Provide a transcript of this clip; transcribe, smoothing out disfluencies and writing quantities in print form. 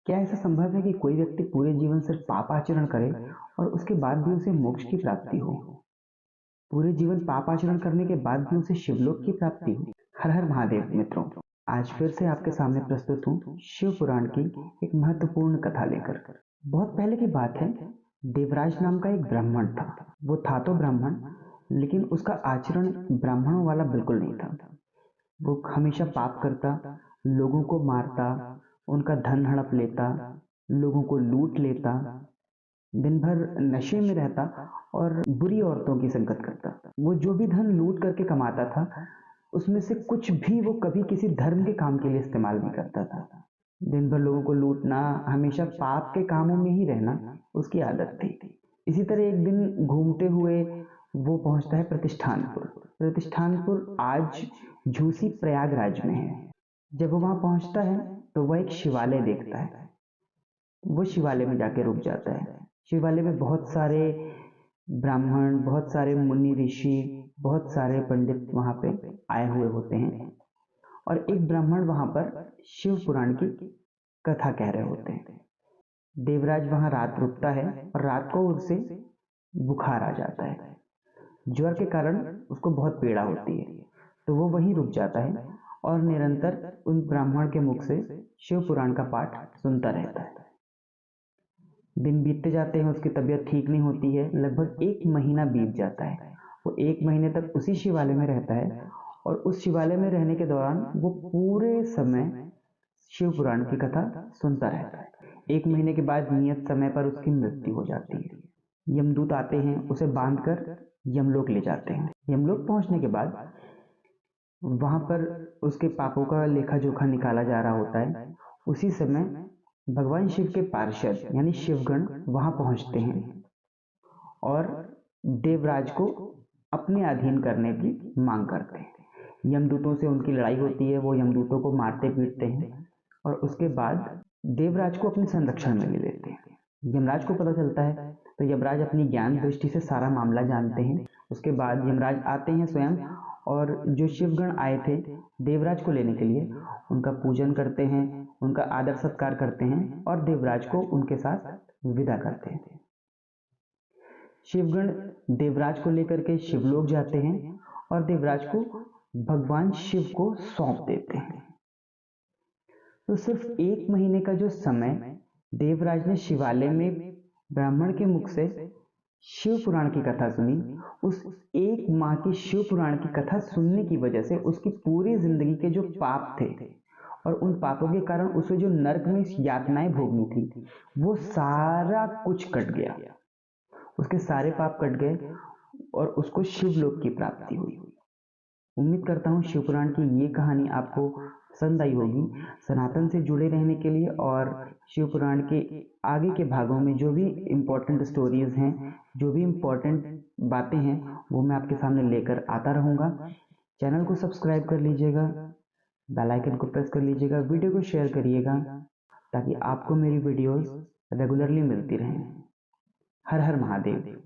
क्या ऐसा संभव है कि कोई व्यक्ति पूरे जीवन सिर्फ पाप आचरण करे और उसके बाद भी उसे मोक्ष की प्राप्ति हो? पूरे जीवन पाप आचरण करने के बाद भी उसे शिवलोक की प्राप्ति हो? हर हर महादेव मित्रों, आज फिर से आपके सामने प्रस्तुत हूँ शिव पुराण की एक महत्वपूर्ण कथा लेकर। बहुत पहले की बात है, देवराज नाम का एक ब्राह्मण था। वो था तो ब्राह्मण, लेकिन उसका आचरण ब्राह्मणों वाला बिल्कुल नहीं था। वो हमेशा पाप करता, लोगों को मारता, उनका धन हड़प लेता, लोगों को लूट लेता, दिन भर नशे में रहता और बुरी औरतों की संगत करता। वो जो भी धन लूट करके कमाता था, उसमें से कुछ भी वो कभी किसी धर्म के काम के लिए इस्तेमाल नहीं करता था। दिन भर लोगों को लूटना, हमेशा पाप के कामों में ही रहना उसकी आदत थी। इसी तरह एक दिन घूमते हुए वो पहुंचता है प्रतिष्ठानपुर। प्रतिष्ठानपुर आज झूसी प्रयागराज में है। जब वो वहां पहुंचता है तो वह एक शिवालय देखता है। वो शिवालय में जाके रुक जाता है। शिवालय में बहुत सारे ब्राह्मण, बहुत सारे मुनि ऋषि, बहुत सारे पंडित वहां पे आए हुए होते हैं और एक ब्राह्मण वहां पर शिव पुराण की कथा कह रहे होते हैं। देवराज वहां रात रुकता है और रात को उसे बुखार आ जाता है। ज्वर के कारण उसको बहुत पीड़ा होती है, तो वो वहीं रुक जाता है और निरंतर उन ब्राह्मण के मुख से शिव पुराण का पाठ सुनता रहता है। दिन बीतते जाते हैं, उसकी तबीयत ठीक नहीं होती है। लगभग 1 महीना बीत जाता है। वो 1 महीने तक उसी शिवालय में रहता है और उस शिवालय में रहने के दौरान वो पूरे समय शिव पुराण की कथा सुनता रहता है। 1 महीने के बाद नियत समय पर उसकी मृत्यु हो जाती है। यमदूत आते हैं, उसे बांधकर यमलोक ले जाते हैं। यमलोक पहुंचने के बाद वहां पर उसके पापों का लेखा जोखा निकाला जा रहा होता है। उसी समय भगवान शिव के पार्षद यानी शिवगण वहां पहुंचते हैं और देवराज को अपने अधीन करने की मांग करते हैं। यमदूतों से उनकी लड़ाई होती है, वो यमदूतों को मारते पीटते हैं और उसके बाद देवराज को अपने संरक्षण में ले लेते हैं। यमराज को पता चलता है तो यमराज अपनी ज्ञान दृष्टि से सारा मामला जानते हैं। उसके बाद यमराज आते हैं स्वयं और जो शिवगण आए थे देवराज को लेने के लिए, उनका पूजन करते हैं, उनका आदर सत्कार करते हैं और देवराज को उनके साथ विदा करते हैं। शिवगण देवराज को लेकर के शिवलोक जाते हैं और देवराज को भगवान शिव को सौंप देते हैं। तो सिर्फ 1 महीने का जो समय देवराज ने शिवालय में ब्राह्मण के मुख से शिव पुराण की कथा सुनी, उस 1 माह की शिव पुराण की कथा सुनने की वजह से उसकी पूरी जिंदगी के जो पाप थे और उन पापों के कारण उसे जो नरक में यातनाएं भोगनी थी, वो सारा कुछ कट गया। उसके सारे पाप कट गए और उसको शिवलोक की प्राप्ति हुई। उम्मीद करता हूँ शिव पुराण की ये कहानी आपको पसंद आई होगी। सनातन से जुड़े रहने के लिए और शिव पुराण के आगे के भागों में जो भी इम्पोर्टेंट स्टोरीज हैं, जो भी इम्पोर्टेंट बातें हैं, वो मैं आपके सामने लेकर आता रहूँगा। चैनल को सब्सक्राइब कर लीजिएगा, बेल आइकन को प्रेस कर लीजिएगा, वीडियो को शेयर करिएगा ताकि आपको मेरी वीडियोस रेगुलरली मिलती रहें। हर हर महादेव।